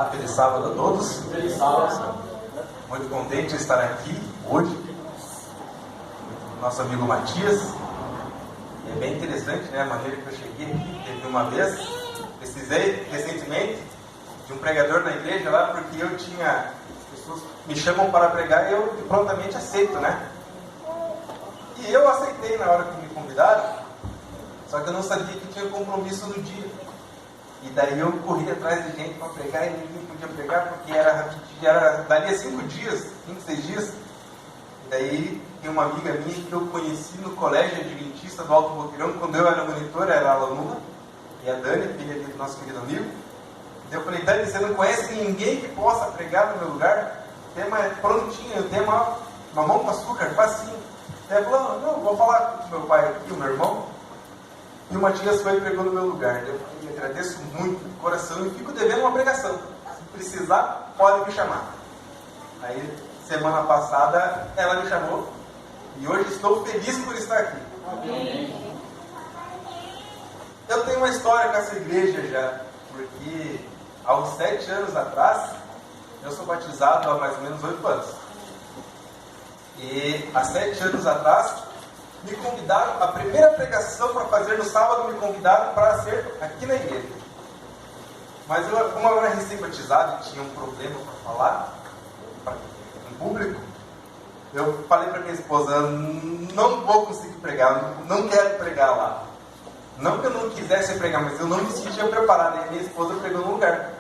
Olá, feliz sábado a todos. Feliz sábado. Muito contente de estar aqui hoje. Nosso amigo Matias. E é bem interessante, né, a maneira que eu cheguei aqui. Teve uma vez, precisei recentemente de um pregador na igreja lá, porque eu tinha, as pessoas me chamam para pregar e eu prontamente aceito, né? E eu aceitei na hora que me convidaram, só que eu não sabia que tinha compromisso no dia. E daí eu corri atrás de gente para pregar e ninguém podia pregar porque daria 5 dias, 5, 6 dias. E daí tem uma amiga minha que eu conheci no colégio adventista do Alto Boqueirão, quando eu era monitora, era aluna, e a Dani, filha do nosso querido amigo. E eu falei: Dani, você não conhece ninguém que possa pregar no meu lugar? O tema é prontinho, o tema é mamão com açúcar, facinho. Ela falou: não, vou falar com meu pai aqui, o meu irmão. E o Matias foi e pregou no meu lugar. Eu falei: me agradeço muito, de coração, e fico devendo uma pregação. Se precisar, pode me chamar. Aí, semana passada, ela me chamou. E hoje estou feliz por estar aqui. Amém. Eu tenho uma história com essa igreja já. Porque há uns 7 anos atrás, eu sou batizado há mais ou menos 8 anos. E há 7 anos atrás, me convidaram, a primeira pregação para fazer no sábado, me convidaram para ser aqui na igreja. Mas eu, como eu era recém-batizado e tinha um problema para falar em público, eu falei para minha esposa: não vou conseguir pregar, não quero pregar lá. Não que eu não quisesse pregar, mas eu não me sentia preparado. E a minha esposa pregou no lugar.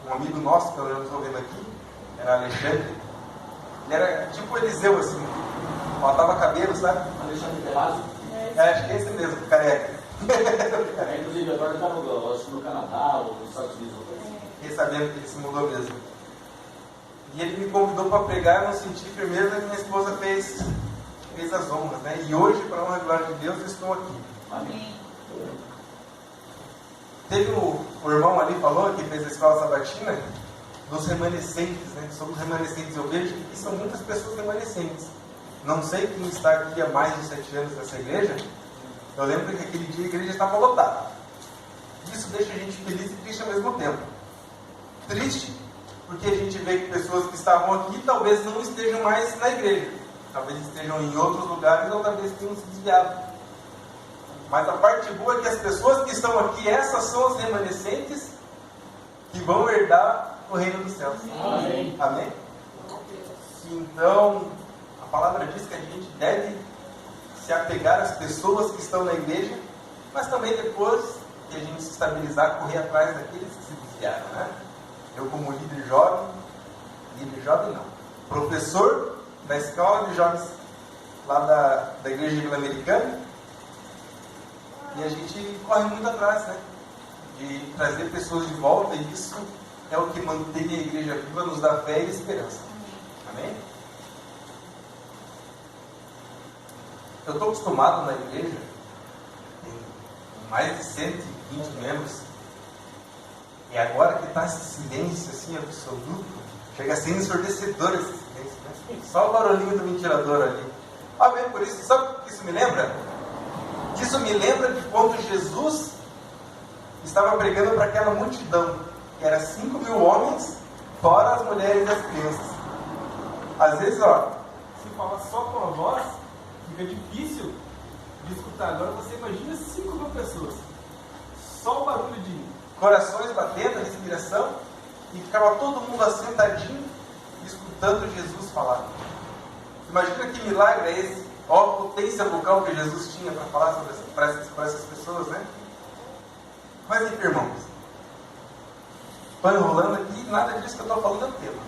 Um amigo nosso, que eu não estou vendo aqui, era Alexandre. Ele era tipo Eliseu, assim, faltava cabelo, sabe? Alexandre Terrazzo. Acho que é esse mesmo, careca. Inclusive, agora ele está no Canadá ou nos Estados Unidos. Fiquei sabendo que ele se mudou mesmo. E ele me convidou para pregar, eu não senti firmeza, e minha esposa fez as honras, né? E hoje, para a honra e glória de Deus, eu estou aqui. Amém. Teve o irmão ali, falou, que fez a escola sabatina, dos remanescentes, né? Somos remanescentes. Eu vejo que são muitas pessoas remanescentes. Não sei quem está aqui há mais de 7 anos nessa igreja. Eu lembro que aquele dia a igreja estava lotada. Isso deixa a gente feliz e triste ao mesmo tempo. Triste, porque a gente vê que pessoas que estavam aqui talvez não estejam mais na igreja. Talvez estejam em outros lugares ou talvez tenham se desviado. Mas a parte boa é que as pessoas que estão aqui, essas são as remanescentes que vão herdar o reino dos céus. Amém. Amém? Então, a palavra diz que a gente deve se apegar às pessoas que estão na igreja, mas também depois que a gente se estabilizar, correr atrás daqueles que se desviaram, né? Eu, como líder jovem não, professor da escola de jovens lá da igreja Vila-Americana, e a gente corre muito atrás, né? De trazer pessoas de volta, e isso é o que mantém a igreja viva, nos dá fé e esperança. Amém? Eu estou acostumado na igreja, tem mais de 120 membros, e agora que está esse silêncio assim absoluto, chega a ser ensurdecedor esse silêncio, né? Só o barulhinho do ventilador ali. Amém? Por isso, sabe o que isso me lembra? Isso me lembra de quando Jesus estava pregando para aquela multidão, que era 5.000 homens, fora as mulheres e as crianças. Às vezes, se fala só com a voz, fica difícil de escutar. Agora você imagina 5.000 pessoas, só o barulho de corações batendo, a respiração, e ficava todo mundo assentadinho, escutando Jesus falar. Imagina que milagre é esse? Ó, a potência vocal que Jesus tinha para falar para essas pessoas, né? Mas enfim, irmãos, estou enrolando aqui e nada disso que eu estou falando é o tema.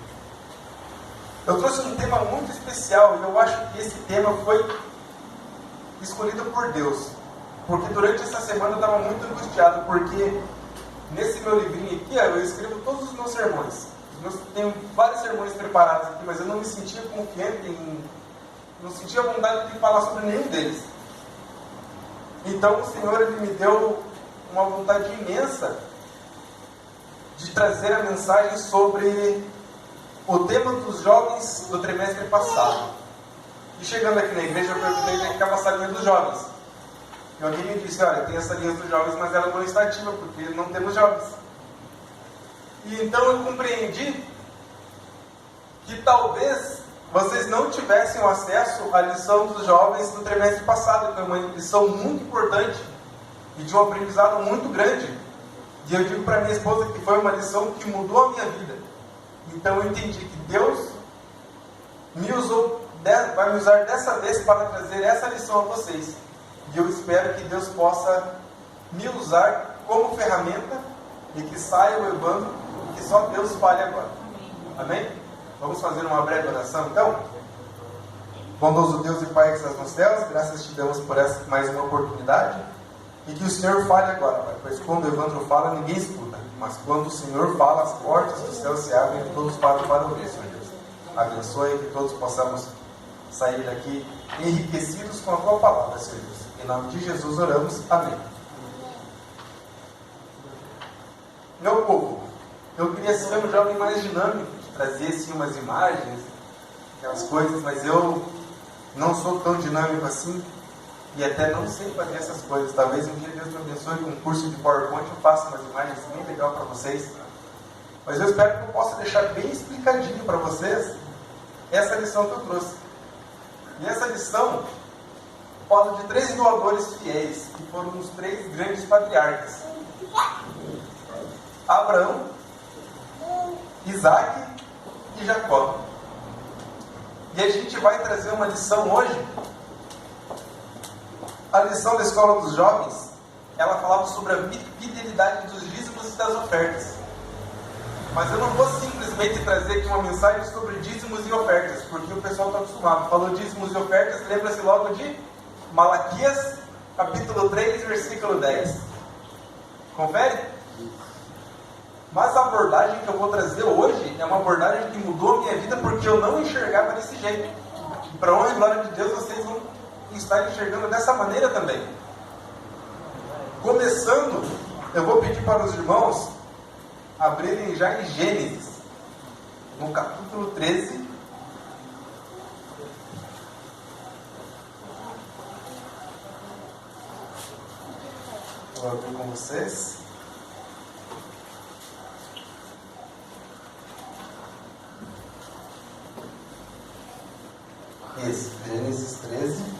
Eu trouxe um tema muito especial e eu acho que esse tema foi escolhido por Deus. Porque durante essa semana eu estava muito angustiado, porque nesse meu livrinho aqui, eu escrevo todos os meus sermões. Tenho vários sermões preparados aqui, mas eu não me sentia confiante não sentia vontade de falar sobre nenhum deles. Então o Senhor, Ele me deu uma vontade imensa de trazer a mensagem sobre o tema dos jovens do trimestre passado. E chegando aqui na igreja, eu perguntei onde é que ficava a salinha dos jovens. E alguém me disse: olha, tem a salinha dos jovens, mas ela não está ativa, porque não temos jovens. E então eu compreendi que talvez vocês não tivessem o acesso à lição dos jovens do trimestre passado, que é uma lição muito importante e de um aprendizado muito grande. E eu digo para minha esposa que foi uma lição que mudou a minha vida. Então eu entendi que Deus me usou, vai me usar dessa vez para trazer essa lição a vocês. E eu espero que Deus possa me usar como ferramenta e que saia o Evandro, que só Deus fale agora. Amém? Vamos fazer uma breve oração então? Bondoso Deus e Pai que estás nos céus, graças te damos por essa mais uma oportunidade. E que o Senhor fale agora, Pai, pois quando o Evandro fala, ninguém escuta. Mas quando o Senhor fala, as portas do céu se abrem e todos param para ouvir, Senhor Deus. Abençoe que todos possamos sair daqui enriquecidos com a Tua palavra, Senhor Deus. Em nome de Jesus oramos. Amém. Meu povo, eu queria ser um jovem mais dinâmico, trazer assim umas imagens, aquelas coisas, mas eu não sou tão dinâmico assim. E até não sei fazer essas coisas. Talvez um dia Deus me abençoe com um curso de PowerPoint, eu faça umas imagens bem legal para vocês. Mas eu espero que eu possa deixar bem explicadinho para vocês essa lição que eu trouxe. E essa lição fala de 3 doadores fiéis, que foram os 3 grandes patriarcas: Abraão, Isaac e Jacó. E a gente vai trazer uma lição hoje. A lição da Escola dos Jovens, ela falava sobre a fidelidade dos dízimos e das ofertas. Mas eu não vou simplesmente trazer aqui uma mensagem sobre dízimos e ofertas, porque o pessoal está acostumado. Falou dízimos e ofertas, lembra-se logo de Malaquias, capítulo 3, versículo 10. Confere? Mas a abordagem que eu vou trazer hoje é uma abordagem que mudou a minha vida, porque eu não enxergava desse jeito. E para honra e glória de Deus, vocês vão estar enxergando dessa maneira também. Começando, eu vou pedir para os irmãos abrirem já em Gênesis, no capítulo 13. Vou abrir com vocês. Isso, Gênesis 13.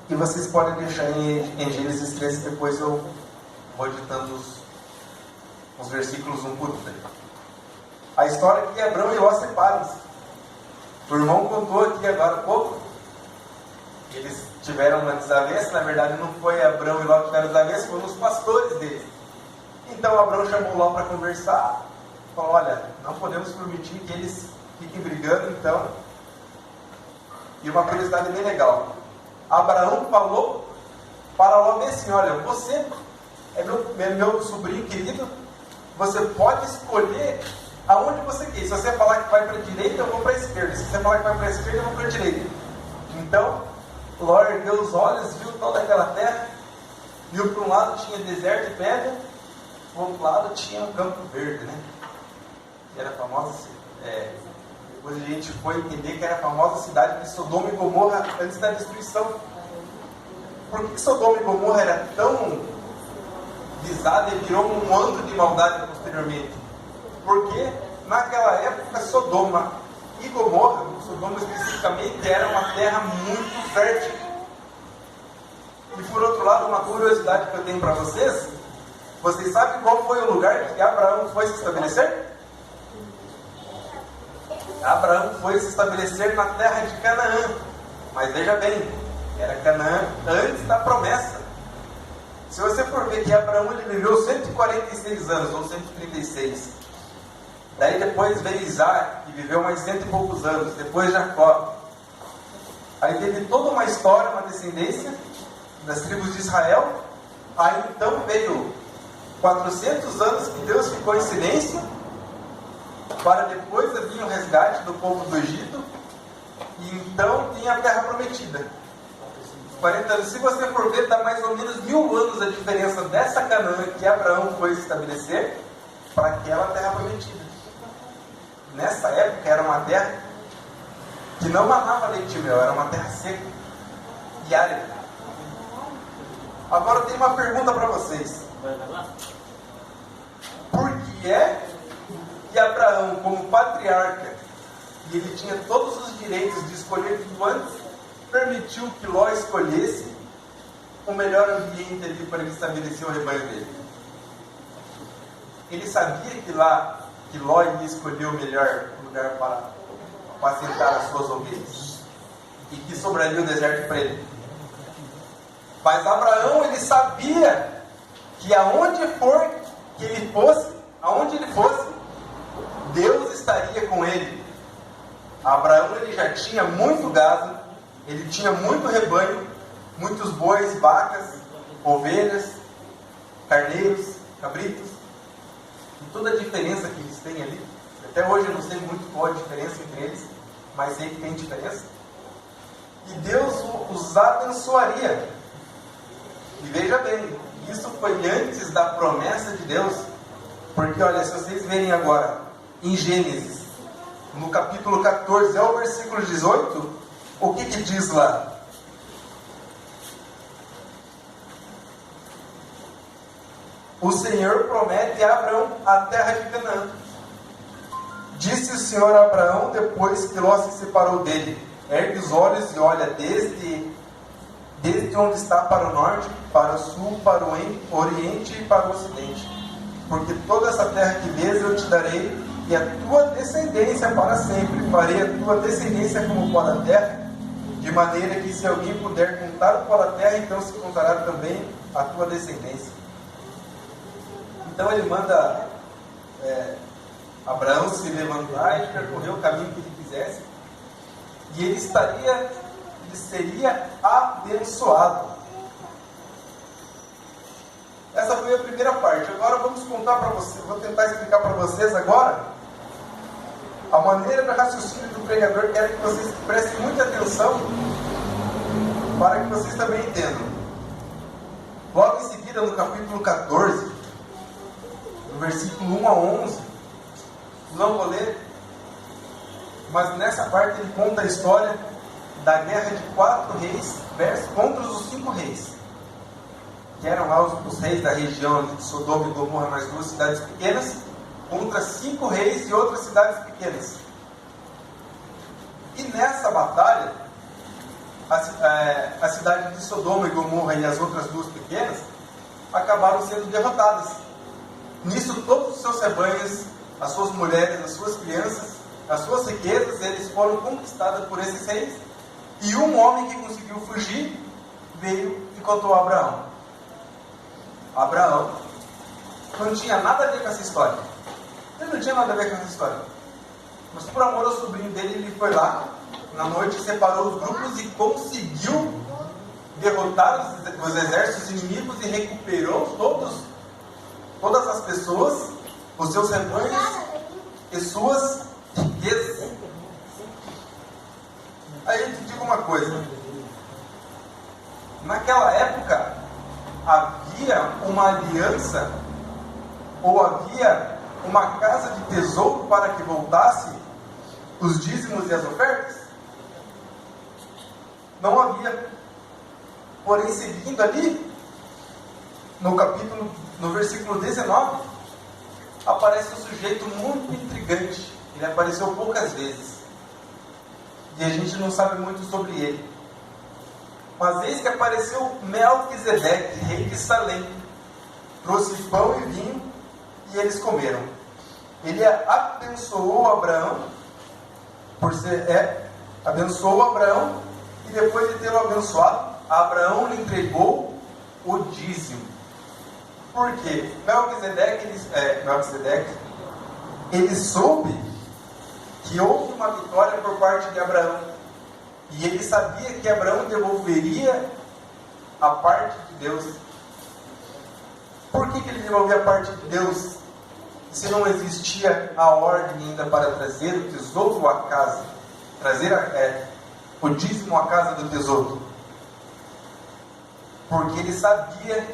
E vocês podem deixar em Gênesis 13, depois eu vou editando os versículos um por um. A história é que Abraão e Ló separam-se. O irmão contou aqui agora há pouco. Eles tiveram uma desavença. Na verdade não foi Abraão e Ló que tiveram desavença, foram os pastores deles. Então Abraão chamou Ló para conversar. Falou: olha, não podemos permitir que eles fiquem brigando, então. E uma curiosidade bem legal: Abraão falou para Ló bem assim: olha, você é meu sobrinho querido, você pode escolher aonde você quer. Se você falar que vai para a direita, eu vou para a esquerda. Se você falar que vai para a esquerda, eu vou para a direita. Então Ló ergueu os olhos, viu toda aquela terra, viu que para um lado tinha deserto e pedra, do outro lado tinha um campo verde, né? Que era a famosa, depois a gente foi entender que era a famosa cidade de Sodoma e Gomorra antes da destruição. Por que Sodoma e Gomorra era tão visada e virou um antro de maldade posteriormente? Porque naquela época Sodoma e Gomorra, Sodoma especificamente, era uma terra muito fértil. E por outro lado, uma curiosidade que eu tenho para vocês: vocês sabem qual foi o lugar que Abraão foi se estabelecer? Abraão foi se estabelecer na terra de Canaã. Mas veja bem, era Canaã antes da promessa. Se você for ver que Abraão ele viveu 146 anos, ou 136. Daí depois veio Isaac, que viveu mais 100 e poucos anos. Depois Jacó. Aí teve toda uma história, uma descendência das tribos de Israel. Aí então veio 400 anos que Deus ficou em silêncio, para depois vir o resgate do povo do Egito, e então tem a terra prometida. 40 anos. Se você for ver, está mais ou menos 1000 anos a diferença dessa Canaã que Abraão foi se estabelecer para aquela terra prometida. Nessa época era uma terra que não manava leite e mel, era uma terra seca e árida. Agora eu tenho uma pergunta para vocês. Por que é que Abraão, como patriarca, e ele tinha todos os direitos de escolher tudo antes, permitiu que Ló escolhesse o melhor ambiente ali para ele estabelecer o rebanho dele? Ele sabia que Ló ia escolher o melhor lugar para apacentar as suas ovelhas e que sobraria o deserto para ele. Mas Abraão, ele sabia que aonde ele fosse, Deus estaria com ele. Abraão, ele já tinha muito gado, ele tinha muito rebanho, muitos bois, vacas, ovelhas, carneiros, cabritos, e toda a diferença que eles têm ali. Até hoje eu não sei muito qual a diferença entre eles, mas sei que tem diferença. E Deus os abençoaria. E veja bem, isso foi antes da promessa de Deus. Porque olha, se vocês verem agora em Gênesis, no capítulo 14 ao versículo 18, o que diz lá? O Senhor promete a Abraão a terra de Canaã. Disse o Senhor a Abraão depois que Ló se separou dele: ergue os olhos e olha desde onde está para o norte, para o sul, para o oriente e para o ocidente. Porque toda essa terra que vês eu te darei, e a tua descendência para sempre. Farei a tua descendência como o pó da terra, de maneira que se alguém puder contar o pó da terra, então se contará também a tua descendência. Então ele manda Abraão se levantar e percorrer o caminho que ele quisesse, e ele seria abençoado. Essa foi a primeira parte. Agora vamos contar para vocês, vou tentar explicar para vocês agora a maneira do raciocínio do pregador. Quero que vocês prestem muita atenção para que vocês também entendam. Logo em seguida, no capítulo 14, no versículo 1 a 11, não vou ler, mas nessa parte ele conta a história da guerra de 4 reis contra os 5 reis, que eram lá os reis da região de Sodoma e Gomorra, mais 2 cidades pequenas, contra 5 reis de outras cidades pequenas. E nessa batalha, a cidade de Sodoma e Gomorra e as outras 2 pequenas acabaram sendo derrotadas. Nisso, todos os seus rebanhos, as suas mulheres, as suas crianças, as suas riquezas, eles foram conquistados por esses reis. E um homem que conseguiu fugir veio e contou a Abraão. Abraão não tinha nada a ver com essa história. Ele não tinha nada a ver com essa história. Mas por amor ao sobrinho dele, ele foi lá, na noite, separou os grupos e conseguiu derrotar os exércitos inimigos e recuperou todas as pessoas, os seus rebanhos e suas riquezas. Aí eu te digo uma coisa. Naquela época, havia uma aliança, ou havia uma casa de tesouro para que voltasse os dízimos e as ofertas? Não havia. Porém, seguindo ali, no versículo 19, aparece um sujeito muito intrigante. Ele apareceu poucas vezes, e a gente não sabe muito sobre ele. Mas eis que apareceu Melquisedeque, rei de Salém, trouxe pão e vinho, e eles comeram. Ele abençoou Abraão, abençoou Abraão, e depois de tê-lo abençoado, Abraão lhe entregou o dízimo. Por quê? Melquisedeque, ele soube que houve uma vitória por parte de Abraão, e ele sabia que Abraão devolveria a parte de Deus. Por que ele devolvia a parte de Deus, se não existia a ordem ainda para trazer o tesouro à casa, trazer o dízimo à casa do tesouro? Porque ele sabia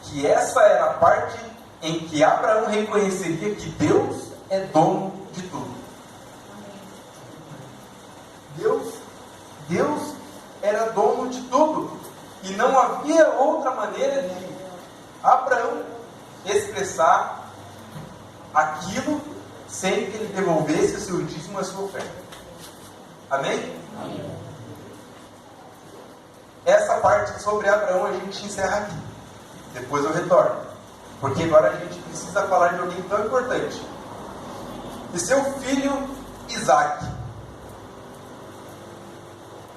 que essa era a parte em que Abraão reconheceria que Deus é dono de tudo. Deus era dono de tudo, e não havia outra maneira sem que ele devolvesse o seu dízimo e a sua oferta. Amém? Amém. Essa parte sobre Abraão a gente encerra aqui. Depois eu retorno. Porque agora a gente precisa falar de alguém tão importante. E seu filho Isaac.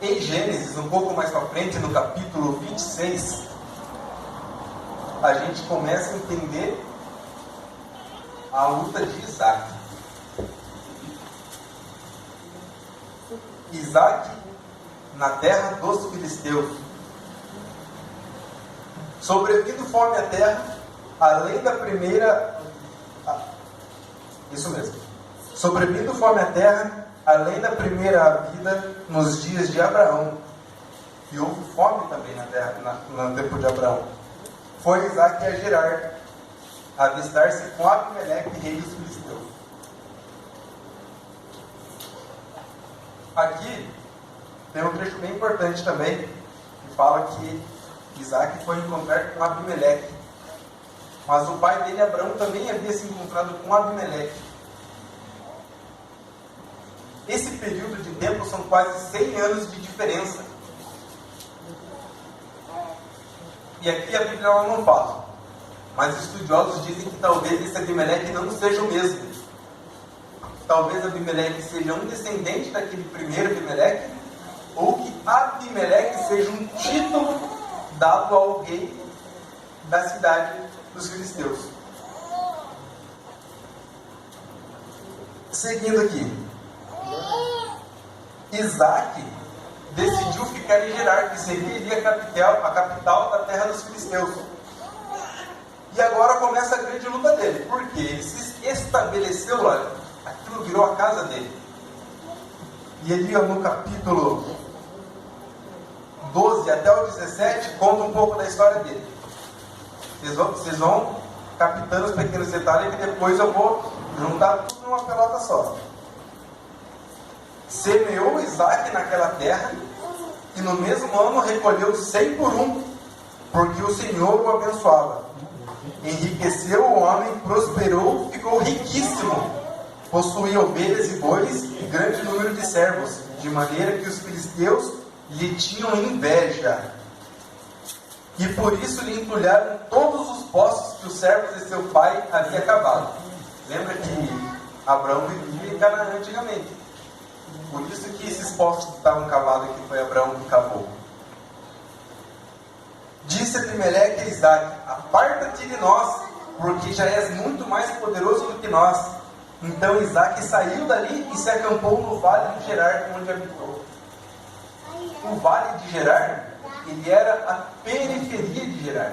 Em Gênesis, um pouco mais para frente, no capítulo 26, a gente começa a entender a luta de Isaac. Isaac na terra dos filisteus. Sobrevindo fome à terra, além da primeira... Isso mesmo. Sobrevindo fome à terra, além da primeira vida nos dias de Abraão. E houve fome também na terra, no tempo de Abraão. Foi Isaac a Gerar, a avistar-se com Abimeleque, rei dos filisteus. Aqui tem um trecho bem importante também, que fala que Isaac foi encontrar com Abimeleque. Mas o pai dele, Abraão, também havia se encontrado com Abimeleque. Esse período de tempo são quase 100 anos de diferença. E aqui a Bíblia ela não fala. Mas estudiosos dizem que talvez esse Abimeleque não seja o mesmo. Talvez Abimeleque seja um descendente daquele primeiro Abimeleque, ou que Abimeleque seja um título dado a alguém da cidade dos filisteus. Seguindo aqui, Isaac decidiu ficar em Gerar, que seria a capital da terra dos filisteus. E agora começa a grande luta dele, porque ele se estabeleceu lá, aquilo virou a casa dele. E ele, no capítulo 12 até o 17, conta um pouco da história dele. Vocês vão captando os pequenos detalhes que depois eu vou juntar tudo numa pelota só. Semeou Isaac naquela terra e no mesmo ano recolheu 100 por um, porque o Senhor o abençoava. Enriqueceu o homem, prosperou, ficou riquíssimo. Possuía ovelhas e bois e grande número de servos, de maneira que os filisteus lhe tinham inveja. E por isso lhe entulharam todos os poços que os servos de seu pai havia cavado. Lembra que Abraão vivia em Canaã antigamente. Por isso que esses poços estavam cavados aqui, foi Abraão que cavou. Disse Abimeleque a Isaac: aparta-te de nós, porque já és muito mais poderoso do que nós. Então Isaac saiu dali e se acampou no vale de Gerar, onde habitou. O vale de Gerar, ele era a periferia de Gerar.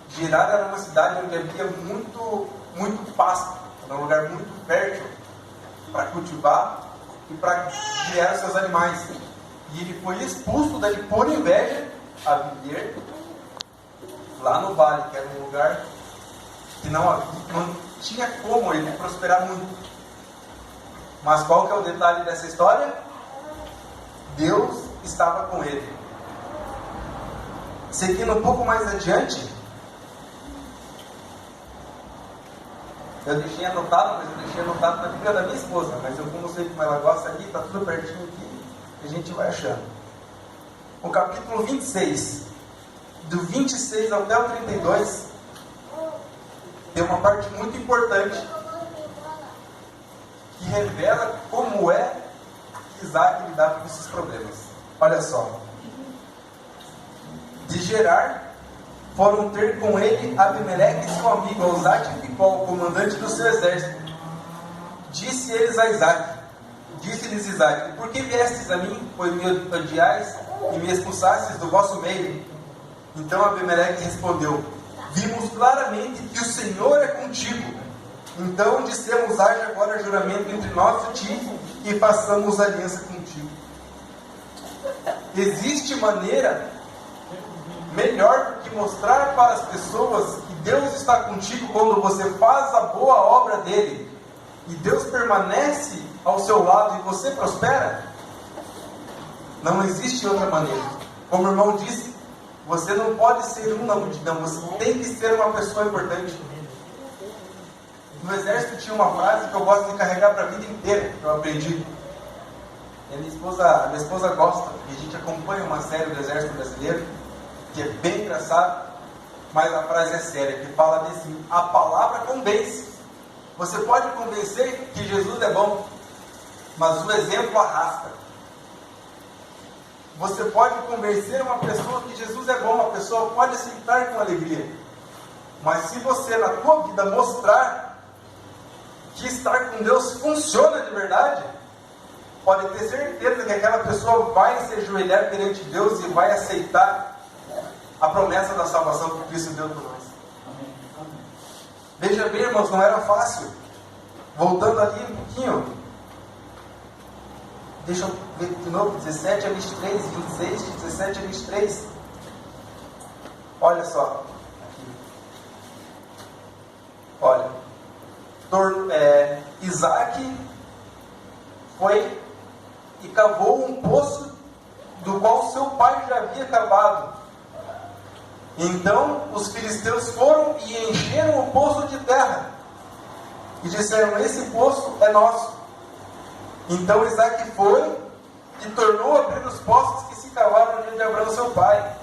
Gerar era uma cidade onde havia muito pasto, um lugar muito fértil para cultivar e para criar seus animais. E ele foi expulso dali por inveja a viver lá no vale, que era um lugar que não tinha como ele prosperar muito. Mas qual que é o detalhe dessa história? Deus estava com ele. Seguindo um pouco mais adiante, eu deixei anotado, mas eu deixei anotado na Bíblia da minha esposa, mas eu, como sei como ela gosta ali, está tudo pertinho aqui, a gente vai achando. O capítulo 26, do 26 até o 32, tem uma parte muito importante que revela como é que Isaac lidava com esses problemas. Olha só. De Gerar foram ter com ele Abimeleque e seu amigo Isaac e Ficol, o comandante do seu exército. Disse-lhes Isaac: por que viestes a mim, pois me odiais e me expulsastes do vosso meio? Então Abimeleque respondeu: vimos claramente que o Senhor é contigo. Então dissemos: haja agora juramento entre nós e ti, e façamos aliança contigo. Existe maneira melhor do que mostrar para as pessoas que Deus está contigo quando você faz a boa obra dele e Deus permanece ao seu lado e você prospera? Não existe outra maneira. Como o irmão disse, você não pode ser um na multidão, você tem que ser uma pessoa importante. No exército tinha uma frase que eu gosto de carregar para a vida inteira, que eu aprendi. E a minha esposa gosta, e a gente acompanha uma série do Exército Brasileiro, que é bem engraçado, mas a frase é séria, que fala assim: a palavra convence. Você pode convencer que Jesus é bom, mas o exemplo arrasta. Você pode convencer uma pessoa que Jesus é bom, a pessoa pode aceitar com alegria. Mas se você na tua vida mostrar que estar com Deus funciona de verdade, pode ter certeza que aquela pessoa vai se ajoelhar perante Deus e vai aceitar a promessa da salvação que Cristo deu por nós. Veja bem, irmãos, não era fácil. Voltando ali um pouquinho, deixa eu ver de novo, 17 a 23, 26, 17 a 23. Olha só. Olha, Isaac foi e cavou um poço do qual seu pai já havia cavado. Então os filisteus foram e encheram o poço de terra e disseram: esse poço é nosso. Então Isaac foi e tornou a abrir os poços que se cavaram diante de Abraão seu pai,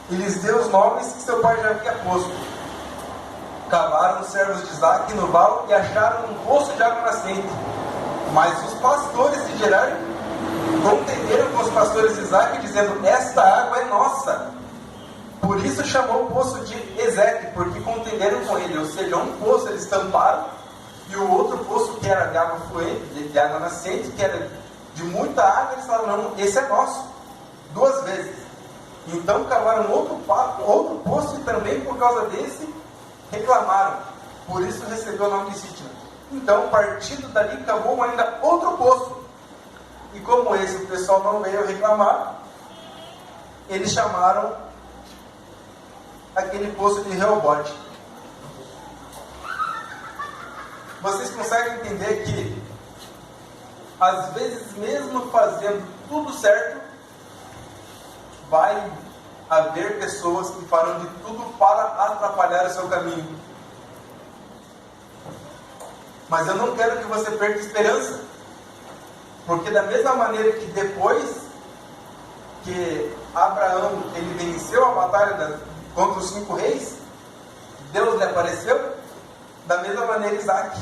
e lhes deu os nomes que seu pai já havia posto. Cavaram os servos de Isaac no vale e acharam um poço de água nascente. Mas os pastores de Gerar contenderam com os pastores de Isaac, dizendo: esta água é nossa. Por isso chamou o poço de Ezeque, porque contenderam com ele. Ou seja, um poço eles tamparam, e o outro poço que era de água fluente, de água nascente, que era de muita água, eles falaram: não, esse é nosso. Duas vezes. Então cavaram outro poço, e também por causa desse reclamaram. Por isso recebeu o nome de Sítio. Então, partindo dali, cavou ainda outro poço. E como esse o pessoal não veio reclamar, eles chamaram aquele poço de Reobote. Vocês conseguem entender que, às vezes, mesmo fazendo tudo certo, vai haver pessoas que farão de tudo para atrapalhar o seu caminho. Mas eu não quero que você perca esperança, porque da mesma maneira que depois que Abraão ele venceu a batalha contra os 5 reis, Deus lhe apareceu, da mesma maneira Isaac.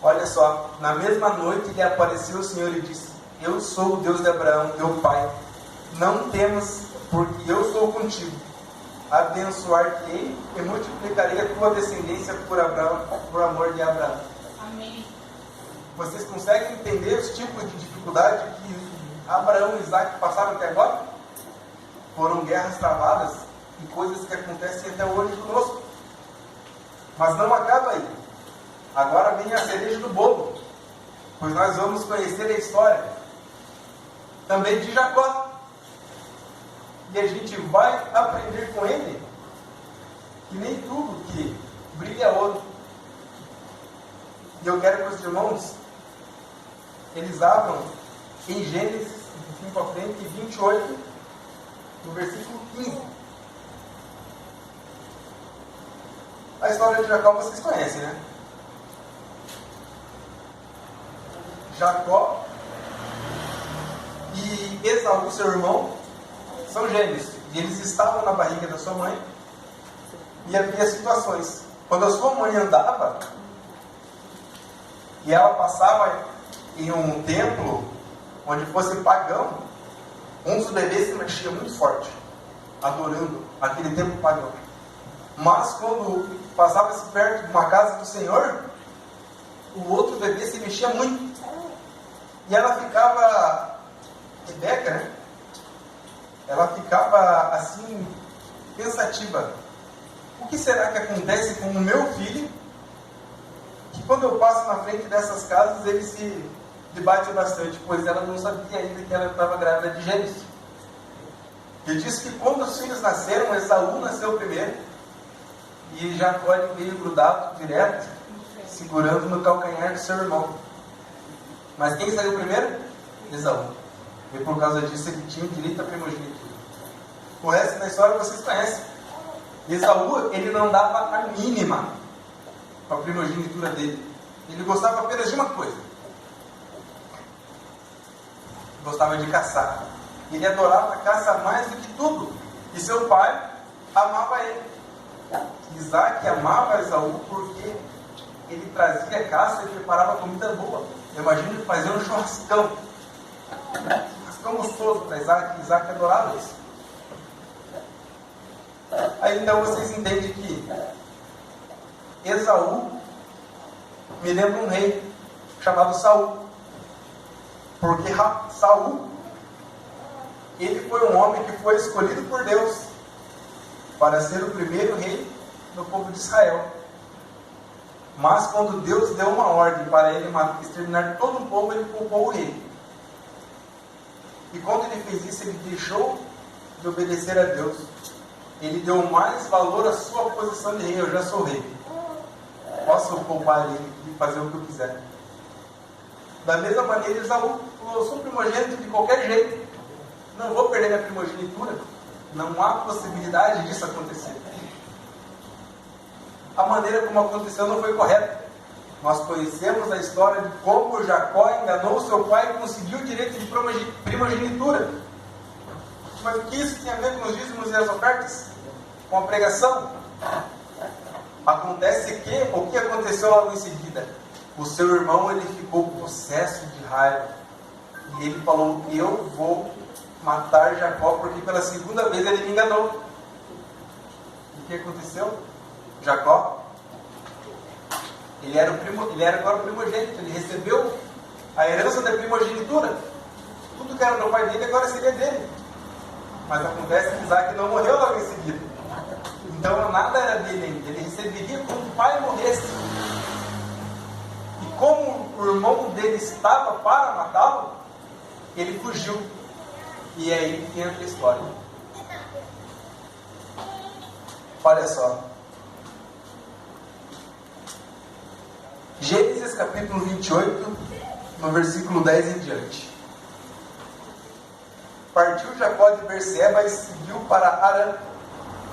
Olha só, na mesma noite lhe apareceu o Senhor e disse: eu sou o Deus de Abraão, teu pai. Não temas, porque eu sou contigo. Abençoar-te-ei e multiplicarei a tua descendência por Abraão, por amor de Abraão. Amém. Vocês conseguem entender os tipos de dificuldade que Abraão e Isaac passaram até agora? Foram guerras travadas e coisas que acontecem até hoje conosco. Mas não acaba aí. Agora vem a cereja do bolo, pois nós vamos conhecer a história também de Jacó. E a gente vai aprender com ele que nem tudo que brilha é ouro. E eu quero que os irmãos eles abram em Gênesis 5 para frente, 28, no versículo 15. A história de Jacó vocês conhecem, né? Jacó e Esaú, seu irmão, são gêmeos, e eles estavam na barriga da sua mãe, e havia situações. Quando a sua mãe andava, e ela passava em um templo, onde fosse pagão, um dos bebês se mexia muito forte, adorando aquele templo pagão. Mas quando passava-se perto de uma casa do Senhor, o outro bebê se mexia muito, e ela ficava, Rebeca, né? Ela ficava assim, pensativa. O que será que acontece com o meu filho, que quando eu passo na frente dessas casas, ele se debate bastante, pois ela não sabia ainda que ela estava grávida de gêmeos. Ele disse que quando os filhos nasceram, Esaú nasceu primeiro, e Jacó veio grudado direto, segurando no calcanhar do seu irmão. Mas quem saiu primeiro? Esaú. E por causa disso ele tinha direito à primogenitura. O resto da história vocês conhecem. Esaú, ele não dava a mínima com a primogenitura dele. Ele gostava apenas de uma coisa. Gostava de caçar. Ele adorava a caça mais do que tudo. E seu pai amava ele. Isaac amava Esaú porque ele trazia caça e preparava comida boa. Imagina fazer um churrascão. Churrascão gostoso para Isaac. Isaac adorava isso. Aí então vocês entendem que Esaú me lembra um rei chamado Saul. Porque Saul, ele foi um homem que foi escolhido por Deus para ser o primeiro rei do povo de Israel. Mas quando Deus deu uma ordem para ele exterminar todo o povo, ele culpou o rei. E quando ele fez isso, ele deixou de obedecer a Deus. Ele deu mais valor à sua posição de rei. Eu já sou rei. Posso poupar ele e fazer o que eu quiser. Da mesma maneira, Esaú falou: eu sou primogênito de qualquer jeito. Não vou perder minha primogenitura. Não há possibilidade disso acontecer. A maneira como aconteceu não foi correta. Nós conhecemos a história de como Jacó enganou seu pai e conseguiu o direito de primogenitura. Mas o que isso tem a ver com os dízimos e as ofertas? Com a pregação? Acontece que, o que aconteceu logo em seguida? O seu irmão, ele ficou possesso de raiva. E ele falou: eu vou matar Jacó, porque pela segunda vez ele me enganou. O que aconteceu? Jacó, ele era agora o primogênito, ele recebeu a herança da primogenitura. Tudo que era do pai dele agora seria dele. Mas acontece que Isaac não morreu logo em seguida. Então nada era dele ainda. Ele receberia quando o pai morresse. E como o irmão dele estava para matá-lo, ele fugiu. E é aí que entra a história. Olha só. Gênesis capítulo 28, no versículo 10 em diante. Partiu Jacó de Berseba e seguiu para Harã.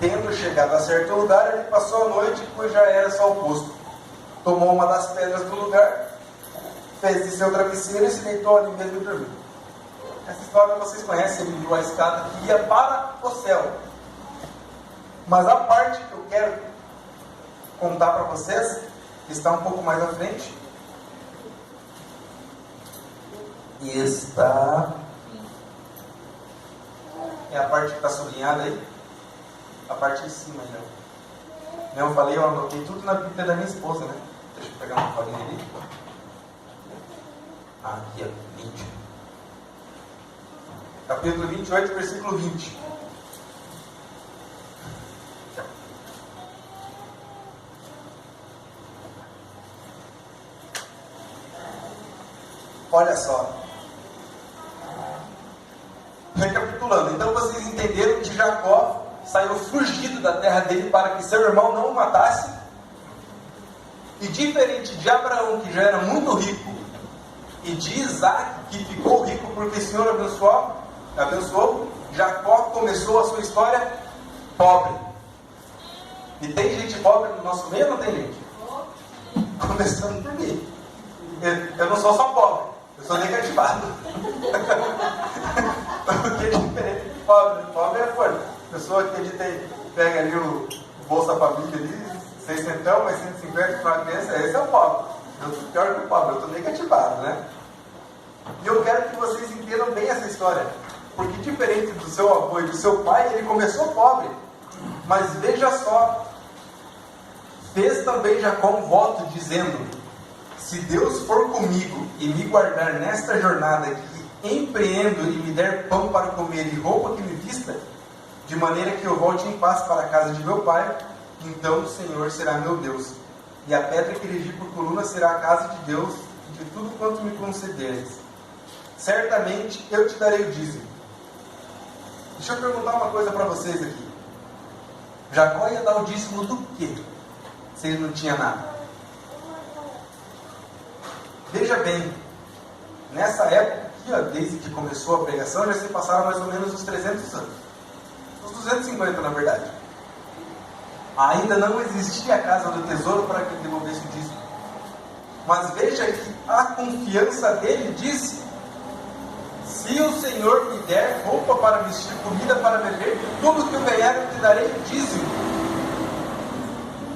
Tendo chegado a certo lugar, ele passou a noite, pois já era sol posto. Tomou uma das pedras do lugar, fez de seu travesseiro e se deitou ali mesmo e dormiu. Essa história vocês conhecem, ele viu a escada que ia para o céu. Mas a parte que eu quero contar para vocês está um pouco mais à frente. E está... é a parte que está sublinhada aí. A parte de cima aí, ó. Eu falei, eu anotei tudo na Bíblia da minha esposa, né? Deixa eu pegar uma folhinha ali. Aqui, ó, 20. Capítulo 28, versículo 20. Olha só. Recapitulando, então vocês entenderam que Jacó saiu fugido da terra dele para que seu irmão não o matasse. E diferente de Abraão, que já era muito rico, e de Isaac, que ficou rico porque o Senhor abençoou, Jacó começou a sua história pobre. E tem gente pobre no nosso meio ou não tem gente? Começando por mim. Eu não sou só pobre, eu sou negativado. Porque é diferente de pobre. Pobre é forte. A pessoa que pega ali o Bolsa Família ali, 600, mais 150 para uma criança, esse é o pobre. Eu sou pior que o pobre, eu estou negativado, né? E eu quero que vocês entendam bem essa história. Porque diferente do seu avô e do seu pai, ele começou pobre. Mas veja só, fez também Jacó um voto dizendo: se Deus for comigo e me guardar nesta jornada que empreendo e me der pão para comer e roupa que me vista, de maneira que eu volte em paz para a casa de meu pai, então o Senhor será meu Deus, e a pedra que erigi por coluna será a casa de Deus, de tudo quanto me concederes. Certamente eu te darei o dízimo. Deixa eu perguntar uma coisa para vocês aqui. Jacó ia dar o dízimo do quê? Se ele não tinha nada. Veja bem, nessa época aqui, desde que começou a pregação, já se passaram mais ou menos uns 300 anos. Uns 250, na verdade. ainda não existia a casa do tesouro para que ele devolvesse o dízimo. Mas veja que a confiança dele disse: se o Senhor me der roupa para vestir, comida para beber, tudo que eu ganhar eu te darei dízimo.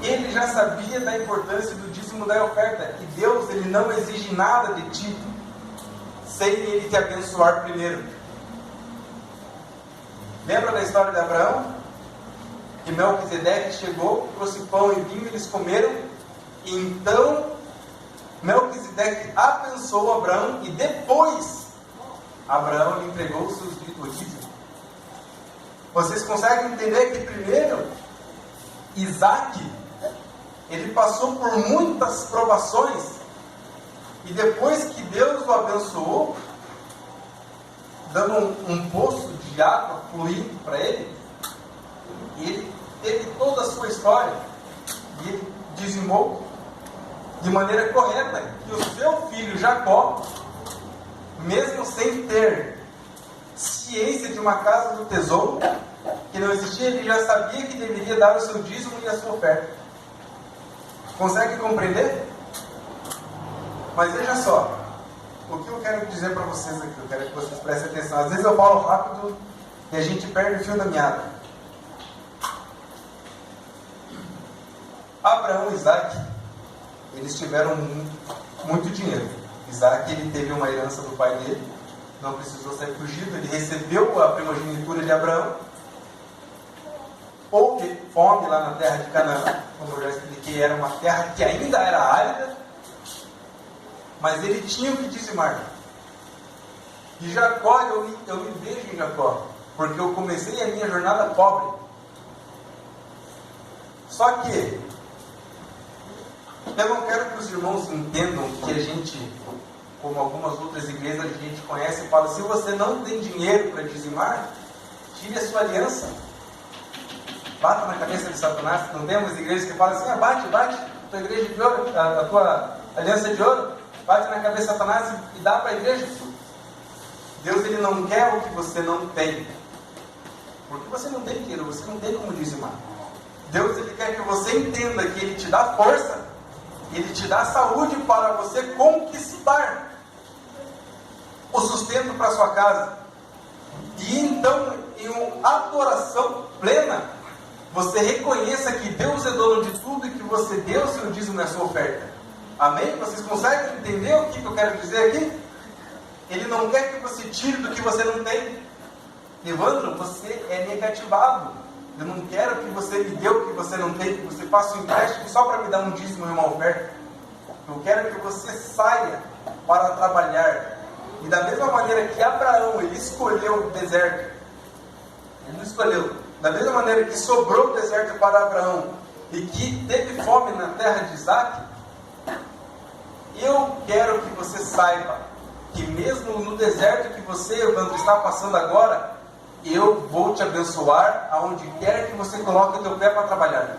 Ele já sabia da importância do dízimo da oferta. E Deus, ele não exige nada de ti sem ele te abençoar primeiro. Lembra da história de Abraão? Que Melquisedeque chegou, trouxe pão e vinho, eles comeram. E então Melquisedeque abençoou Abraão e depois Abraão lhe entregou o dízimo. Vocês conseguem entender que primeiro Isaac, ele passou por muitas provações e depois que Deus o abençoou, dando um poço de água fluindo para ele, e ele teve toda a sua história e ele dizimou de maneira correta, que o seu filho Jacó, mesmo sem ter ciência de uma casa do tesouro, que não existia, ele já sabia que deveria dar o seu dízimo e a sua oferta. Consegue compreender? Mas veja só, o que eu quero dizer para vocês aqui, eu quero que vocês prestem atenção. Às vezes eu falo rápido e a gente perde o fio da meada. Abraão e Isaac, eles tiveram muito dinheiro. Isaac, ele teve uma herança do pai dele, não precisou sair fugido, ele recebeu a primogenitura de Abraão. Houve fome lá na terra de Canaã, como eu já expliquei, era uma terra que ainda era árida, mas ele tinha que dizimar. E Jacó, eu me vejo em Jacó, porque eu comecei a minha jornada pobre. Só que eu não quero que os irmãos entendam que a gente, como algumas outras igrejas a gente conhece, fala: se você não tem dinheiro para dizimar, tire a sua aliança. Bata na cabeça de Satanás. Não temos igrejas que falam assim: bate, tua igreja de ouro, a tua aliança de ouro, bate na cabeça de Satanás e dá para a igreja. Deus, ele não quer o que você não tem, porque você não tem dinheiro, você não tem como dizimar. Deus, ele quer que você entenda que ele te dá força, ele te dá saúde para você conquistar o sustento para sua casa. E então, em uma adoração plena, você reconheça que Deus é dono de tudo e que você deu o seu dízimo na sua oferta. Amém? Vocês conseguem entender o que eu quero dizer aqui? Ele não quer que você tire do que você não tem. Evandro, você é negativado. Eu não quero que você me dê o que você não tem, que você faça um empréstimo só para me dar um dízimo e uma oferta. Eu quero que você saia para trabalhar. E da mesma maneira que Abraão, ele escolheu o deserto, ele não escolheu. Da mesma maneira que sobrou o deserto para Abraão e que teve fome na terra de Isaac, eu quero que você saiba que mesmo no deserto que você, Evandro, está passando agora, eu vou te abençoar aonde quer que você coloque o teu pé para trabalhar.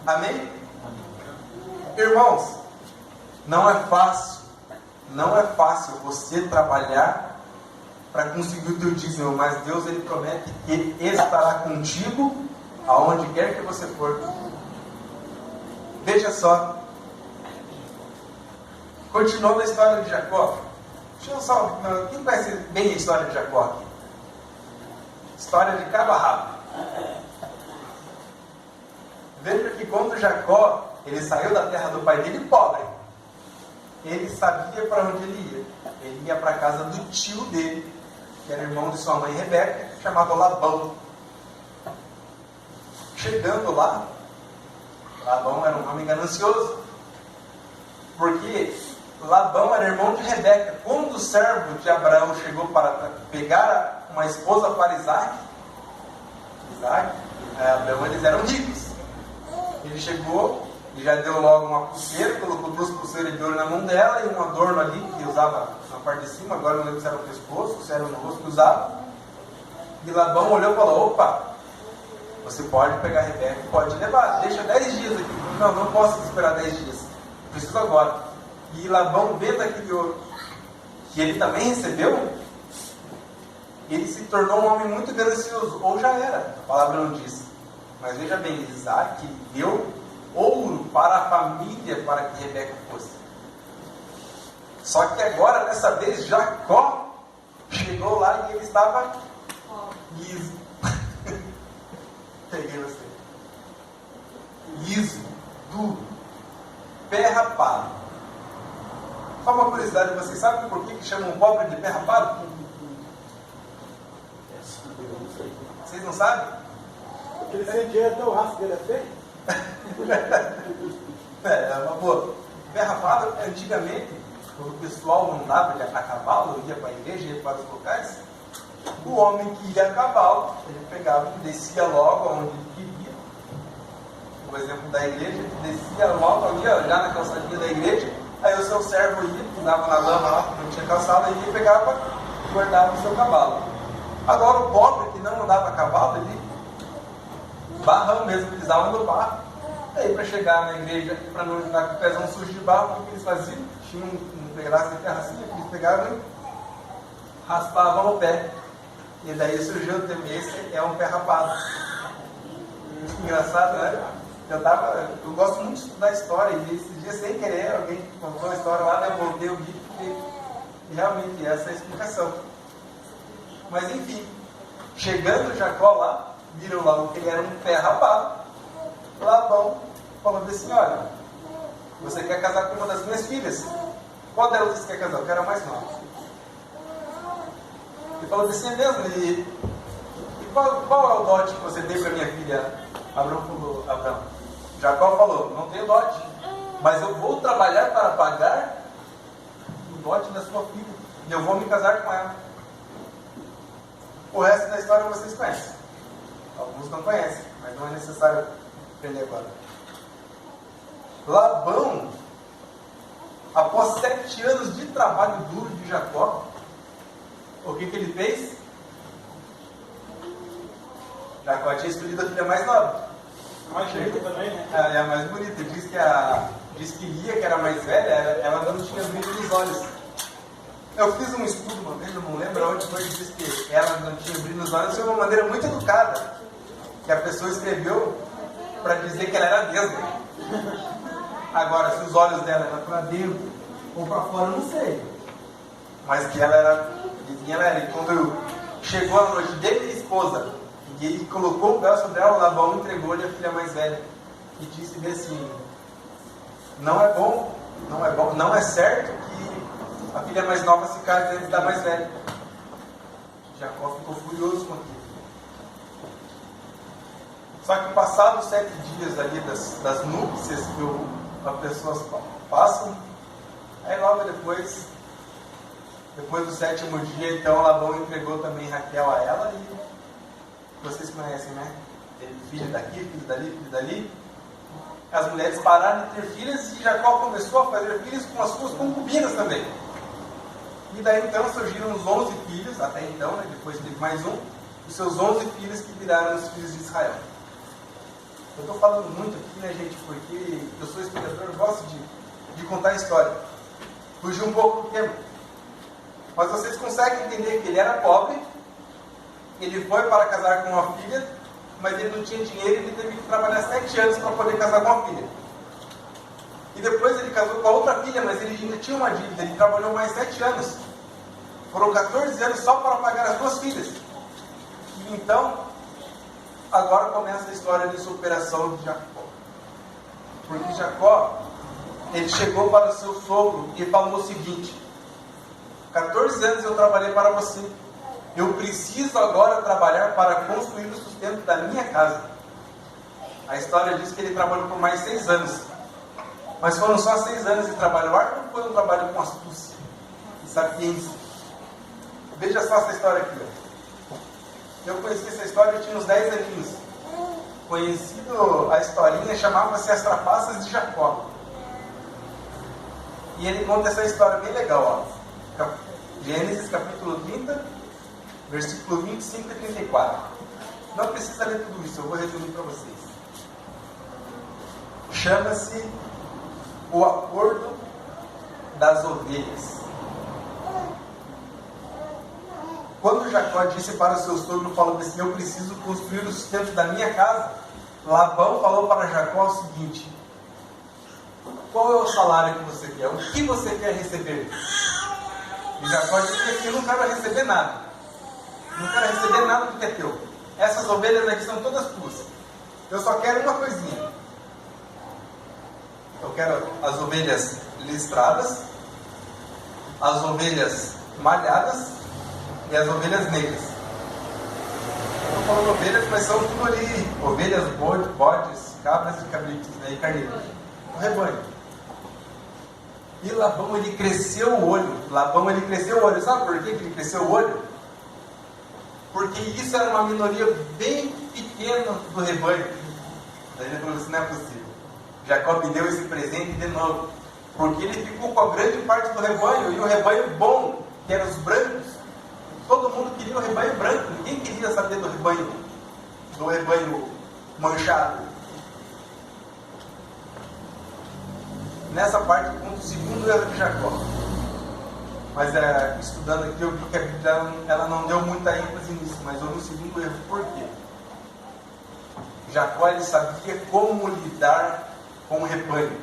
Amém? Irmãos, não é fácil você trabalhar para conseguir o teu dízimo, mas Deus, ele promete que ele estará contigo aonde quer que você for. Veja só, continuando a história de Jacó. Deixa eu só, quem conhece bem a história de Jacó aqui? História de cabo a rabo. Veja que quando Jacó, ele saiu da terra do pai dele pobre, ele sabia para onde ele ia. Ele ia para a casa do tio dele, que era irmão de sua mãe Rebeca, chamado Labão. Chegando lá, Labão era um homem ganancioso, porque Labão era irmão de Rebeca. Quando o servo de Abraão chegou para pegar uma esposa para Isaac, Abraão, eles eram ricos. Ele chegou e já deu logo uma pulseira, colocou 2 pulseiras de ouro na mão dela e um adorno ali que usava na parte de cima, agora não lembro se era no pescoço, se era no rosto que usava. E Labão olhou e falou: opa, você pode pegar a Rebeca e pode levar, deixa 10 dias aqui. Não posso esperar 10 dias, preciso agora. E Labão, vendo aquele ouro que ele também recebeu, ele se tornou um homem muito ganancioso, ou já era, a palavra não diz. Mas veja bem, Isaac deu ouro para a família para que Rebeca fosse. Só que agora, dessa vez, Jacó chegou lá e ele estava liso. Peguei você. Liso, duro, pé rapado. Só uma curiosidade, vocês sabem por que chamam um pobre de pé rapado? Vocês não sabem? Porque ele sem dinheiro, então o rastro dele é feio? É uma boa. Pé rapado, antigamente, quando o pessoal não andava a cavalo, ia para a igreja, ia para os locais, o homem que ia a cavalo, ele pegava e descia logo onde ele queria. Por exemplo, da igreja, ele descia logo ali, ó, já na calçadinha da igreja, aí o seu servo ia, pisava na lama lá, que não tinha calçada, e ele pegava e guardava o seu cavalo. Agora o pobre que não andava a cavalo, ele barrão mesmo, pisava no barro. Aí para chegar na igreja, para não andar com o pezão sujo de barro, o que eles faziam? Tinha um pedaço de terra assim, que eles pegavam e raspavam o pé. E daí surgiu o termo, esse é um pé rapado. Engraçado, né? Eu gosto muito de estudar história, e esses dias, sem querer, alguém contou a história lá, né? Eu voltei o vídeo e realmente essa é a explicação. Mas enfim, chegando Jacó lá, viram lá que ele era um pé rapado. Labão falou assim: olha, você quer casar com uma das minhas filhas? Qual delas você quer casar? Eu quero a mais nova. Ele falou assim: é mesmo? E qual é o dote que você deu para minha filha? Abraão. Jacó falou: não tenho dote, mas eu vou trabalhar para pagar o dote da sua filha, e eu vou me casar com ela. O resto da história vocês conhecem. Alguns não conhecem, mas não é necessário aprender agora. Labão, após 7 anos de trabalho duro de Jacó, o que ele fez? Jacó tinha escolhido a filha mais nova. Mais bonita também, né? É a mais bonita. Diz que Lia, que era a mais velha, ela não tinha brilho nos olhos. Eu fiz um estudo uma vez, eu não lembro onde foi, que diz que ela não tinha brilho nos olhos de uma maneira muito educada. Que a pessoa escreveu para dizer que ela era desga. Agora, se os olhos dela eram para dentro ou para fora, eu não sei. Mas que ela era, dizia ela era. E quando chegou a noite dele e esposa, e ele colocou o véu sobre ela, Labão entregou-lhe a filha mais velha. E disse bem assim: não é bom, não é certo que a filha mais nova se case antes da mais velha. Jacó ficou furioso com aquilo. Só que passados 7 dias ali das núpcias que as pessoas passam, aí logo depois do 7º dia, então Labão entregou também Raquel a ela, e vocês conhecem, né? Teve filho daqui, filho dali, filho dali. As mulheres pararam de ter filhas e Jacó começou a fazer filhos com as suas concubinas também. E daí então surgiram os 11 filhos, até então, né? Depois teve mais um, os seus 11 filhos que viraram os filhos de Israel. Eu estou falando muito aqui, né, gente, porque eu sou historiador, eu gosto de contar a história. Fugiu um pouco do tempo. Mas vocês conseguem entender que ele era pobre, ele foi para casar com uma filha, mas ele não tinha dinheiro e ele teve que trabalhar 7 anos para poder casar com uma filha. E depois ele casou com a outra filha, mas ele ainda tinha uma dívida, ele trabalhou mais 7 anos. Foram 14 anos só para pagar as 2 filhas. E então, agora começa a história de superação de Jacó. Porque Jacó, ele chegou para o seu sogro e falou o seguinte: 14 anos eu trabalhei para você. Eu preciso agora trabalhar para construir o sustento da minha casa. A história diz que ele trabalhou por mais 6 anos. Mas foram só 6 anos de trabalho árduo, ou foi um trabalho com astúcia e sapiência? Veja só essa história aqui. Ó. Eu conheci essa história, eu tinha uns 10 aninhos. Conhecido a historinha, chamava-se As Trapaças de Jacó. E ele conta essa história bem legal. Ó. Gênesis capítulo 30, versículo 25 e 34. Não precisa ler tudo isso, eu vou resumir para vocês. Chama-se o acordo das ovelhas. Quando Jacó disse para o seu sogro, falando assim: eu preciso construir o sustento da minha casa, Labão falou para Jacó o seguinte: qual é o salário que você quer? O que você quer receber? E Jacó disse que eu não quero receber nada. Não quero receber nada do que é teu. Essas ovelhas aqui são todas tuas. Eu só quero uma coisinha. Eu quero as ovelhas listradas, as ovelhas malhadas e as ovelhas negras. Estou falando ovelhas, mas são tudo ali. Ovelhas, bodes, cabras e cabritos, né? E carneiros. O rebanho. E Labão, ele cresceu o olho. Labão, ele cresceu o olho. Sabe por que ele cresceu o olho? Porque isso era uma minoria bem pequena do rebanho. Daí ele falou assim: não é possível. Jacó me deu esse presente de novo. Porque ele ficou com a grande parte do rebanho. E o rebanho bom, que eram os brancos. Todo mundo queria o rebanho branco. Ninguém queria saber do rebanho manchado. Nessa parte, o segundo erro de Jacó. Mas estudando aqui, eu vi que a Bíblia ela não deu muita ênfase nisso. Mas houve um segundo erro. Por quê? Jacó, ele sabia como lidar com o rebanho.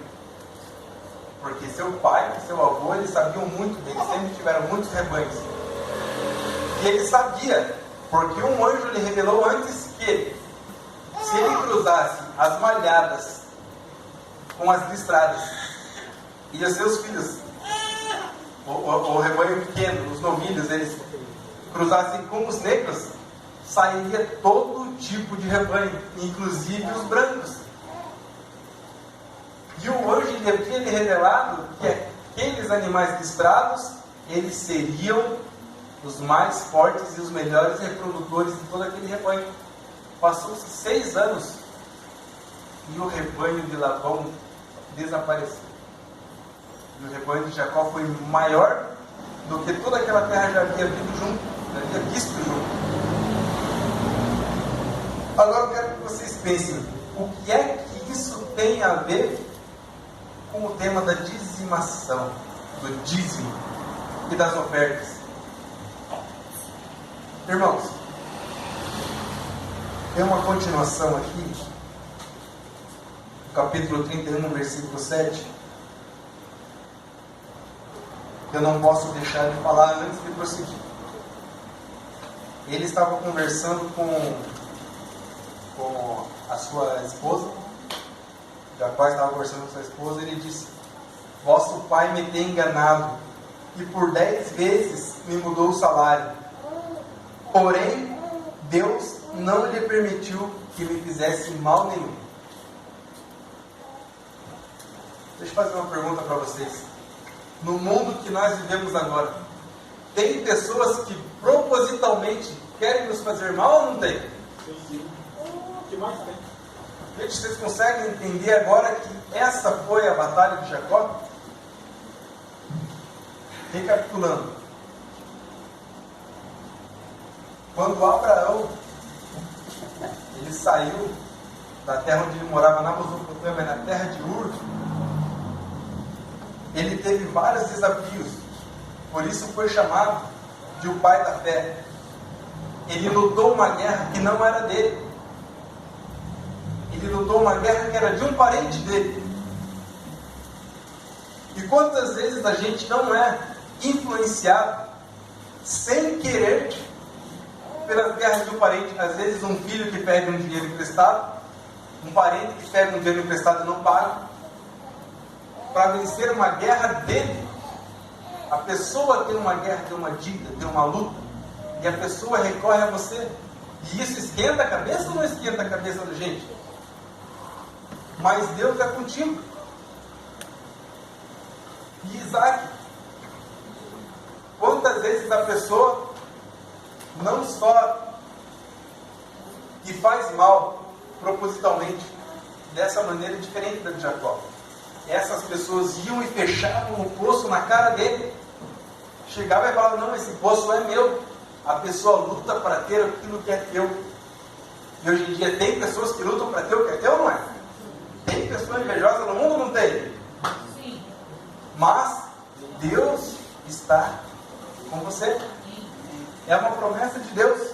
Porque seu pai e seu avô, eles sabiam muito bem. Eles sempre tiveram muitos rebanhos. E ele sabia, porque um anjo lhe revelou antes que, se ele cruzasse as malhadas com as listradas, e os seus filhos, o rebanho pequeno, os novilhos, eles cruzassem com os negros, sairia todo tipo de rebanho, inclusive os brancos. E o anjo havia lhe revelado que aqueles animais listrados, eles seriam os mais fortes e os melhores reprodutores de todo aquele rebanho. Passou-se 6 anos e o rebanho de Labão desapareceu. E o rebanho de Jacó foi maior do que toda aquela terra já havia vindo junto, já havia visto junto. Agora eu quero que vocês pensem, o que é que isso tem a ver com o tema da dizimação, do dízimo e das ofertas? Irmãos, tem uma continuação aqui, capítulo 31, versículo 7, que eu não posso deixar de falar antes de prosseguir. Ele estava conversando com a sua esposa. Jacó estava conversando com sua esposa e ele disse: vosso pai me tem enganado e por 10 vezes me mudou o salário. Porém, Deus não lhe permitiu que me fizesse mal nenhum. Deixa eu fazer uma pergunta para vocês. No mundo que nós vivemos agora, tem pessoas que propositalmente querem nos fazer mal ou não tem? Sim. O que mais tem? Gente, vocês conseguem entender agora que essa foi a batalha de Jacó? Recapitulando. Quando Abraão ele saiu da terra onde ele morava, na Mesopotâmia, na terra de Ur, ele teve vários desafios. Por isso foi chamado de o pai da fé. Ele lutou uma guerra que não era dele. Ele lutou uma guerra que era de um parente dele. E quantas vezes a gente não é influenciado sem querer pelas guerras de um parente? Às vezes um filho que pede um dinheiro emprestado, um parente que pede um dinheiro emprestado e não paga, para vencer uma guerra dele. A pessoa tem uma guerra, tem uma dívida, tem uma luta, e a pessoa recorre a você. E isso esquenta a cabeça ou não esquenta a cabeça da gente? Mas Deus é contigo. E Isaac, quantas vezes a pessoa não só que faz mal propositalmente, dessa maneira diferente da de Jacó. Essas pessoas iam e fechavam o poço na cara dele. Chegava e falava: não, esse poço é meu. A pessoa luta para ter aquilo que é teu. E hoje em dia tem pessoas que lutam para ter o que é teu, não é? Tem pessoas invejosas no mundo, não tem? Sim. Mas Deus está com você. É uma promessa de Deus.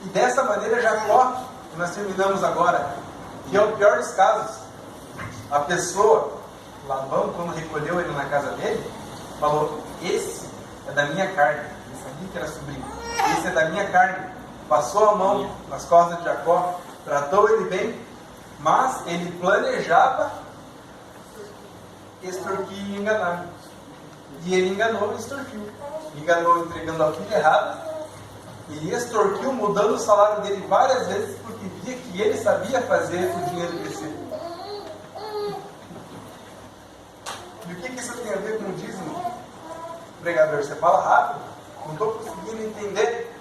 E dessa maneira Jacó, que nós terminamos agora, que é o pior dos casos. A pessoa, Labão, quando recolheu ele na casa dele, falou: esse é da minha carne. Ele sabia que era sobrinho. Esse é da minha carne. Passou a mão nas costas de Jacó, tratou ele bem, mas ele planejava extorquir e enganar. E ele enganou e extorquiu. Enganou entregando a filha errada e extorquiu mudando o salário dele várias vezes porque via que ele sabia fazer o dinheiro crescer. E o que isso tem a ver com o dízimo? Pregador, você fala rápido? Não estou conseguindo entender.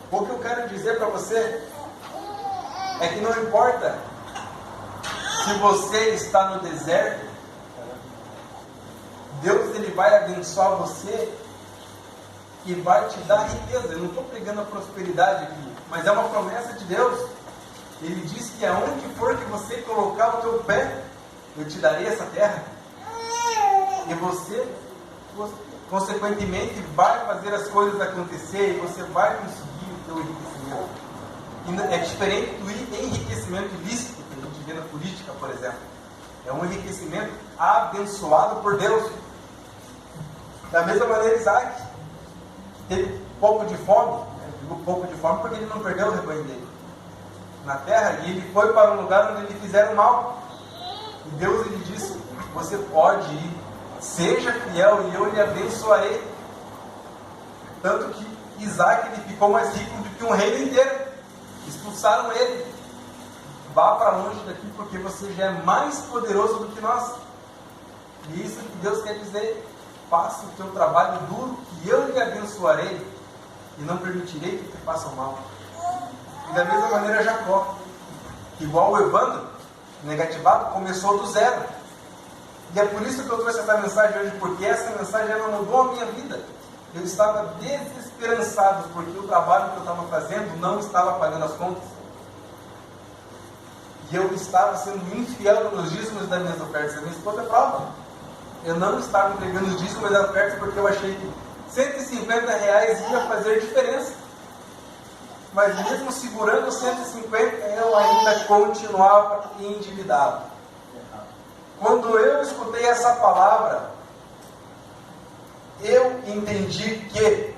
O que eu quero dizer para você é que não importa se você está no deserto, Deus ele vai abençoar você e vai te dar riqueza. Eu não estou pregando a prosperidade aqui, mas é uma promessa de Deus. Ele diz que aonde for que você colocar o teu pé, eu te darei essa terra. E você, consequentemente, vai fazer as coisas acontecer e você vai conseguir o teu enriquecimento. E é diferente do enriquecimento ilícito que a gente vê na política, por exemplo. É um enriquecimento abençoado por Deus. Da mesma maneira, Isaac teve pouco de fome. Ficou pouco de fome porque ele não perdeu o rebanho dele na terra, e ele foi para um lugar onde lhe fizeram mal. E Deus lhe disse: você pode ir, seja fiel e eu lhe abençoarei. Tanto que Isaac ele ficou mais rico do que um reino inteiro. Expulsaram ele: vá para longe daqui porque você já é mais poderoso do que nós. E isso que Deus quer dizer: faça o teu trabalho duro e eu lhe abençoarei e não permitirei que te façam mal. E da mesma maneira Jacó, igual o Evandro, negativado, começou do zero. E é por isso que eu trouxe essa mensagem hoje, porque essa mensagem ela mudou a minha vida. Eu estava desesperançado porque o trabalho que eu estava fazendo não estava pagando as contas. E eu estava sendo infiel nos dízimos das minhas ofertas. A minha esposa é prova. Eu não estava entregando os dízimos das ofertas porque eu achei que R$150 ia fazer diferença. Mas mesmo segurando os 150, eu ainda continuava endividado. Quando eu escutei essa palavra, eu entendi que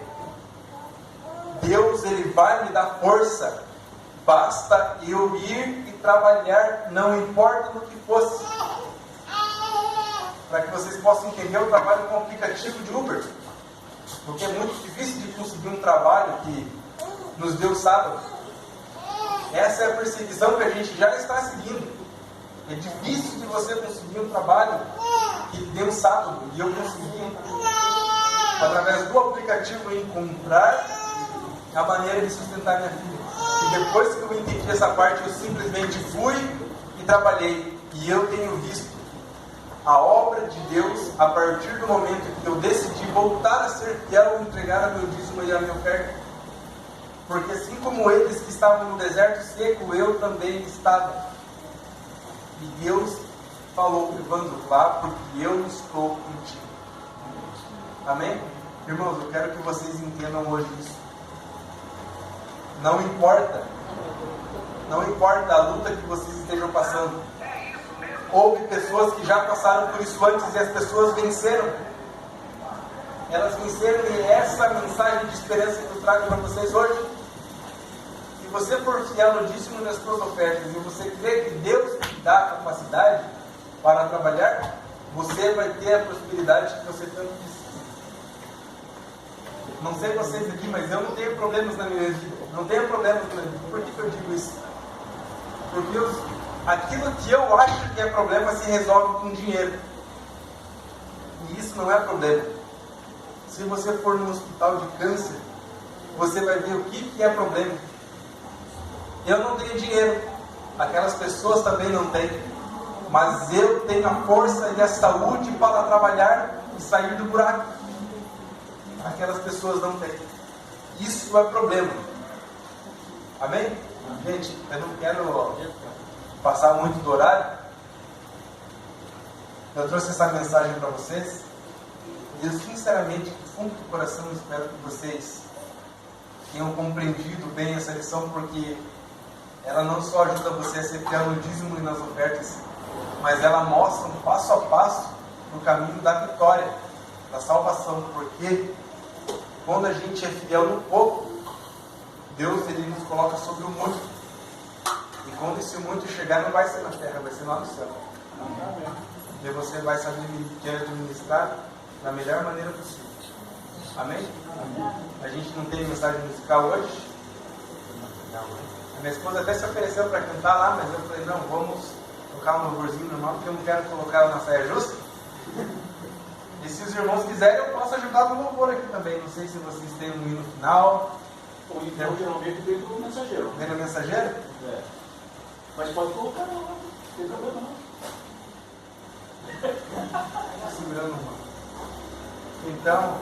Deus ele vai me dar força. Basta eu ir e trabalhar, não importa no que fosse. Para que vocês possam entender, eu trabalho com um aplicativo de Uber. Porque é muito difícil de conseguir um trabalho que nos deu sábado. Essa é a perseguição que a gente já está seguindo. É difícil de você conseguir um trabalho que deu sábado. E eu consegui, através do aplicativo, encontrar a maneira de sustentar minha filha. E depois que eu entendi essa parte, eu simplesmente fui e trabalhei. E eu tenho visto a obra de Deus a partir do momento que eu decidi voltar a ser fiel, entregar a meu dízimo e a minha oferta. Porque assim como eles que estavam no deserto seco, eu também estava. E Deus falou: Evandro, vá, porque eu estou contigo. Amém? Irmãos, eu quero que vocês entendam hoje isso. Não importa a luta que vocês estejam passando. Houve pessoas que já passaram por isso antes e as pessoas venceram. Elas venceram, e essa mensagem de esperança que eu trago para vocês hoje. Se você for fiel no dízimo das suas ofertas e você crê que Deus te dá a capacidade para trabalhar, você vai ter a prosperidade que você tanto precisa. Não sei vocês aqui, mas eu não tenho problemas na minha vida. Não tenho problemas na minha vida. Por que eu digo isso? Porque aquilo que eu acho que é problema se resolve com dinheiro. E isso não é problema. Se você for no hospital de câncer, você vai ver o que é problema. Eu não tenho dinheiro. Aquelas pessoas também não têm. Mas eu tenho a força e a saúde para trabalhar e sair do buraco. Aquelas pessoas não têm. Isso é problema. Amém? Gente, eu não quero passar muito do horário. Eu trouxe essa mensagem para vocês. E eu sinceramente, do fundo do coração, espero que vocês tenham compreendido bem essa lição, porque ela não só ajuda você a ser fiel no dízimo e nas ofertas, mas ela mostra um passo a passo no caminho da vitória, da salvação. Porque quando a gente é fiel no pouco, Deus ele nos coloca sobre o muito. E quando esse muito chegar, não vai ser na terra, vai ser lá no céu. E você vai saber que administrar da melhor maneira possível. Amém? A gente não tem mensagem musical hoje? Não. A minha esposa até se ofereceu para cantar lá, mas eu falei, não, vamos tocar um louvorzinho normal, porque eu não quero colocar ela na saia justa. E se os irmãos quiserem, eu posso ajudar no louvor aqui também. Não sei se vocês têm um hino final. Ou então, geralmente, dentro do mensageiro. Vem no mensageiro? É. Mas pode colocar, não tem problema não. Segurando uma. Então,